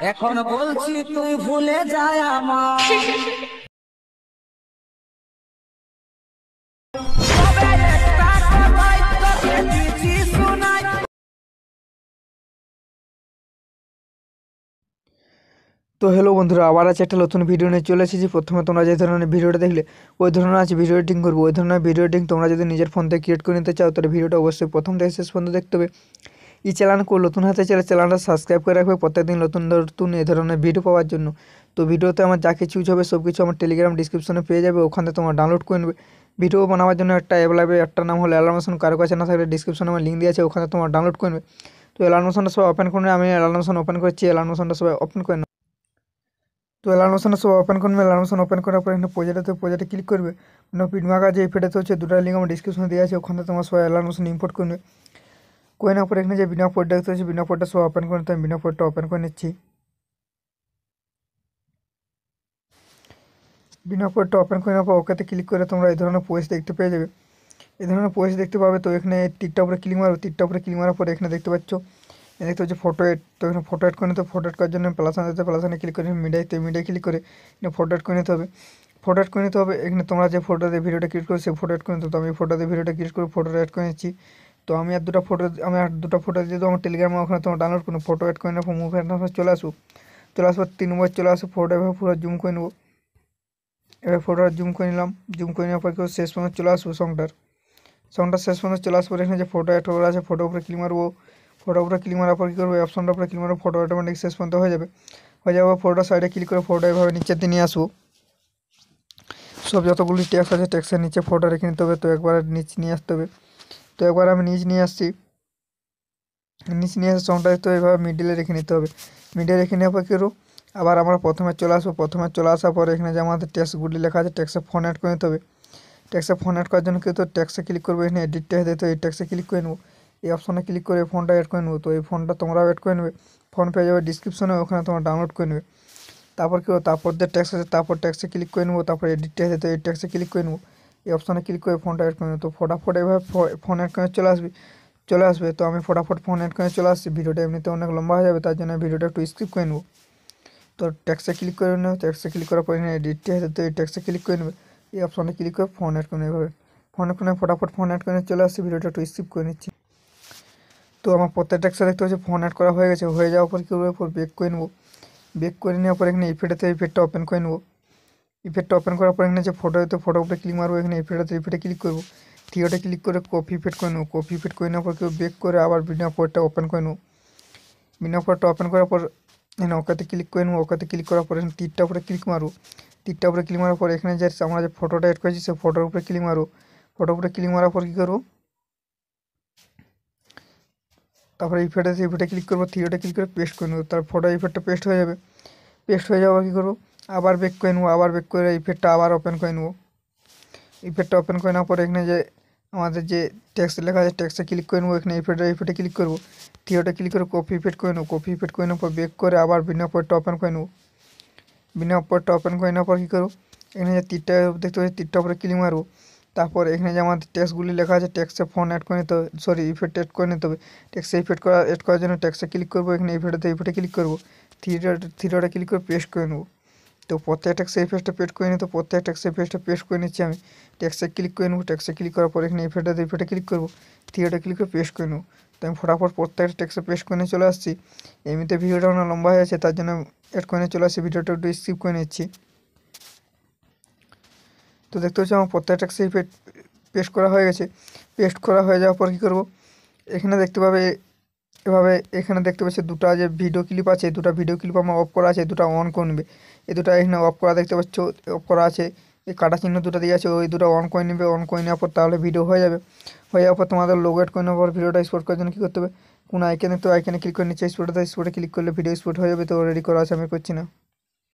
এখন বলছি তুই ভুলে যায় আমার তবে একটা কথাই তোকে দিচ্ছি শোনাই। তো হ্যালো বন্ধুরা, আবার আছে একটা নতুন ভিডিও নিয়ে চলে এসেছি। প্রথমে তোমরা যে ধরনের ভিডিওটা দেখলে ওই ধরনের আছে ভিডিও এডিটিং করবো। ওই ধরনের ভিডিও এডিটিং তোমরা যদি নিজের ফোন থেকে ক্রিয়েট করে নিতে চাও তাহলে ভিডিওটা অবশ্যই প্রথম থেকে শেষ পর্যন্ত দেখতে হবে। এই চ্যানেল নতুন হাতে চাইলে চ্যানেলটা সাবস্ক্রাইব করে রাখবে প্রত্যেকদিন নতুন নতুন এই ধরনের ভিডিও পাওয়ার জন্য। তো ভিডিওতে আমার যা কিছু ইউজ হবে সব কিছু আমার টেলিগ্রাম ডিসক্রিপশনে পেয়ে যাবে, ওখান থেকে তোমরা ডাউনলোড করে নেবে। ভিডিও বানাবার জন্য একটা অ্যাপ লাগবে, অ্যাপটার নাম হলো অ্যালার্মেশন। কারো কাছে না থাকলে ডিসক্রিপশনে আমার লিঙ্ক দিয়ে আছে, ওখানে তোমরা ডাউনলোড করে নেবে। তো অ্যালার্মেশনটা সবাই ওপেন করে নেবে। আমি অ্যালার্মেশন ওপেন করছি, অ্যালার্মেশনটা সবাই ওপেন করে নেবে। তো অ্যালার্মেশন সব ওপেন করবে। অ্যালার্মেশন ওপেন করার পর এখানে প্রজেক্টে ক্লিক করবে। পিনমার্কা যে ইফেক্টে হচ্ছে দুটো লিঙ্ক আমার ডিসক্রিপশনে দেওয়া আছে, ওখানে তোমার সবাই অ্যালার্মেশন ইম্পোর্ট করবে। করে নেওয়ার পর এখানে যে বিনা পোর্ট দেখতে হচ্ছে বিনা পোর্টটা সব ওপেন করে, আমি বিনা পোর্টটা ওপেন করে নিচ্ছি। বিনা পোর্টটা ওপেন করে নেওয়ার পর ওকেতে ক্লিক করে তোমরা এই ধরনের পোস্ট দেখতে পেয়ে যাবে। এই ধরনের পোস্ট দেখতে পাবে। তো এখানে টিকটা উপরে ক্লিক মারো, টিকটা উপরে ক্লিক মারার পরে এখানে দেখতে পাচ্ছ দেখতে হচ্ছে ফটো এড। তো এখানে ফটো এড করে নিতে হবে। ফটো এড করার জন্য প্লাসানে ক্লিক করে মিডিয়ায় ক্লিক করে এখানে ফটো এড করে নিতে হবে। ফটো এড করে নিতে হবে। এখানে তোমরা যে ফটো দিয়ে ভিডিওটা ক্রিয়েট করো সেই ফটো এড করে নিতে হবে। তো আমি ফটো দিয়ে ভিডিওটা ক্রিয়েট করে ফটো এড করে নিচ্ছি। তো আমি আর দুটো ফটো দিয়ে দেবো আমার টেলিগ্রামে, ওখানে তোমার ডাউনলোড করুন। ফটো এড করে নেবো, মুভ চলে আসবো। চলে আসবো 3 নম্বর চলে আসবো। ফটো এভাবে পুরো জুম করে নেবো। এবার ফটোটা জুম করে নিলাম। জুম করে নেওয়ার পর কেউ শেষ পর্যন্ত চলে আসবো। সঙ্গটা শেষ পর্যন্ত চলে আসার পর এখানে যে ফটো অ্যাড করা আছে ফটোর উপরে ক্লিক মারবো। ফটোর উপরে ক্লিক মারার পর কী করবো, অপশনটার উপরে ক্লিক মারবো। ফটো অটোমেটিক শেষ পর্যন্ত হয়ে যাবে। ফটোর সাইডে ক্লিক করে ফটো এভাবে নিচের দিয়ে নিয়ে আসবো। সব যতগুলি ট্যাক্স আছে ট্যাক্সের নিচে ফটো রেখে নিতে হবে। তো একবার নিচে নিয়ে আসতে হবে। তো একবার আমি নিচে নিয়ে আসছি। নিচে নিয়ে আসে সঙ্গটা তো এভাবে মিডিলে রেখে নিতে হবে। মিডিলে রেখে নেওয়ার পর কী করবো, আবার আমরা প্রথমে চলে আসবো। প্রথমে চলে আসার পর এখানে যে আমাদের ট্যাক্সগুলি লেখা আছে ট্যাক্সে ফোন অ্যাড করে নিতে হবে। ট্যাক্সে ফোন অ্যাড করার জন্য কিন্তু ট্যাক্সে ক্লিক করবো। এখানে এডিট ট্যাক্স দিতে এই ট্যাক্সে ক্লিক করে নেবো। এই অপশনে ক্লিক করে ফোনটা অ্যাড করে নেবো। তো এই ফোনটা তোমরাও অ্যাড করে নেবে। ফোন পেয়ে যাবে ডিসক্রিপশনে, ওখানে তোমরা ডাউনলোড করে নেবে। তারপর কী, তারপর যে ট্যাক্স আছে তারপর ট্যাক্সে ক্লিক করে নেবো। তারপর এডিট ট্যাক্স দিতে এই ট্যাক্সে ক্লিক করে নেবো। এই অপশনে ক্লিক করে ফোনটা অ্যাড করে নেবো। তো ফটাফট এভাবে ফোন অ্যাড করে চলে আসবে। তো আমি ফটাফট ফোন অ্যাড করে চলে আসছি। ভিডিওটা এমনিতে অনেক লম্বা হয়ে যাবে, তার জন্য ভিডিওটা একটু স্কিপ করে নেবো। তো ট্যাক্সে ক্লিক করে নেবো। ট্যাক্সে ক্লিক করার পর এখানে এডিট ট্যাক্স তো এই ট্যাক্সে ক্লিক করে নেবে। এই অপশনে ক্লিক করে ফোন অ্যাড করে নেবে। ফোন করে ফটাফট ফোন অ্যাড করে চলে আসছি। ভিডিওটা একটু স্কিপ করে নিচ্ছি। তো আমার প্রত্যেকটা ট্যাক্সে দেখতে হচ্ছে ফোন অ্যাড করা হয়ে গেছে। হয়ে যাওয়ার পর কী করবো, এরপর বেক করে নেবো। বেক করে নেওয়ার পর এখানে ইফেক্টটা ওপেন করে নেবো। ইফেক্টটা ওপেন করার পর এখানে যে ফটো উপরে ক্লিক মারবো। এখানে ইফেক্টে ক্লিক করবো। থিওটা ক্লিক করে কপি ইফেক্ট করে নেবো। কপি ইফেক্ট করে নেওয়ার পর কেউ বেক করে আবার বিনা পোর্টটা ওপেন করে নেবো। বিনা পোর্টটা ওপেন করার পর এখানে ওকাতে ক্লিক করে নেবো। ওকাতে ক্লিক করার পর এখানে তীরটা উপরে ক্লিক মারবো। তীরটা উপরে ক্লিক মারার পর এখানে যে আমরা যে ফটোটা অ্যাড করেছি সেই ফটোর উপরে ক্লিক মারবো। ফটোর উপরে ক্লিক মারার পর কী করবো, তারপরে ইফেক্টে ক্লিক করবো। থ্রিডে ক্লিক করে পেস্ট করে নেবো। তার ফটো ইফেক্টটা পেস্ট হয়ে যাবে। পেস্ট হয়ে যাওয়ার কী করবো, আবার বেক করে নেবো। আবার বেক করে ইফেক্টটা আবার ওপেন করে নেবো। ইফেক্টটা ওপেন করে নেওয়ার পরে এখানে যে আমাদের যে টেক্সট লেখা আছে টেক্সটে ক্লিক করে নেবো। এখানে ইফেক্টে ক্লিক করবো। থ্রিডে ক্লিক করে কপি ইফেক্ট করে নেবো। কপি ইফেক্ট করে নেওয়ার পর বেক করে আবার বিনা পোর্টটা ওপেন করে নেবো। বিনা পোর্টটা ওপেন করে নেওয়ার পর কী করবো, এখানে যে তীরটা দেখতে পাচ্ছি তীরটা উপরে ক্লিক মারবো। তারপর এখানে যে আমাদের টেক্সটগুলি লেখা আছে টেক্সটে ফোন অ্যাড করে নিতে হবে, সরি ইফেক্ট অ্যাড করে নিতে হবে। টেক্সটে অ্যাড করার জন্য টেক্সটে ক্লিক করবো। এখানে ইফেক্টে ক্লিক করবো। থ্রিডে ক্লিক করে পেস্ট করে নেবো। তো প্রত্যেকটা টেক্সটে ইফেক্টটা পেস্ট করে নিই। তো প্রত্যেকটা টেক্সটে ইফেক্টটা পেস্ট করে নিচ্ছি আমি। টেক্সটে ক্লিক করে নেবো। টেক্সটে ক্লিক করার পর এখানে ইফেক্টে ক্লিক করবো। থ্রিডে ক্লিক করে পেস্ট করে নেবো। তো আমি ফটাফট প্রত্যেকটা টেক্সটে পেস্ট করে নিয়ে চলে আসছি। এমনিতে ভিডিওটা অনেক লম্বা হয়ে আছে, তার জন্য অ্যাড করে নিয়ে চলে আসছি। ভিডিওটা একটু স্কিপ করে নিচ্ছি। তো দেখতে হচ্ছে আমার প্রত্যেকটা টেক্সটে ইফেক্ট পেস্ট করা হয়ে গেছে। পেস্ট করা হয়ে যাওয়ার পর কী করবো, এখানে দেখতে পাবে এভাবে এখানে দেখতে পাচ্ছি দুটো যে ভিডিও ক্লিপ আছে, দুটো ভিডিও ক্লিপ আমার অফ করা আছে, দুটো অন করে নেবে। এই দুটো এখানে অফ করা দেখতে পাচ্ছ, অফ করা আছে। এই কাটা চিহ্ন দুটো দিয়ে আছে, ওই দুটো অন করে নেবে। অন করে নেওয়ার পর তাহলে ভিডিও হয়ে যাবে। হয়ে যাওয়ার পর তোমাদের লোগো এড করে নেওয়ার পর ভিডিওটা এক্সপোর্ট করার জন্য কী করতে হবে, কোনো আইকনে তো আইকনে ক্লিক করে নিচ্ছে, স্পোর্টে ক্লিক করলে ভিডিও এক্সপোর্ট হয়ে যাবে। তো রেডি করা আছে, আমি করছি না।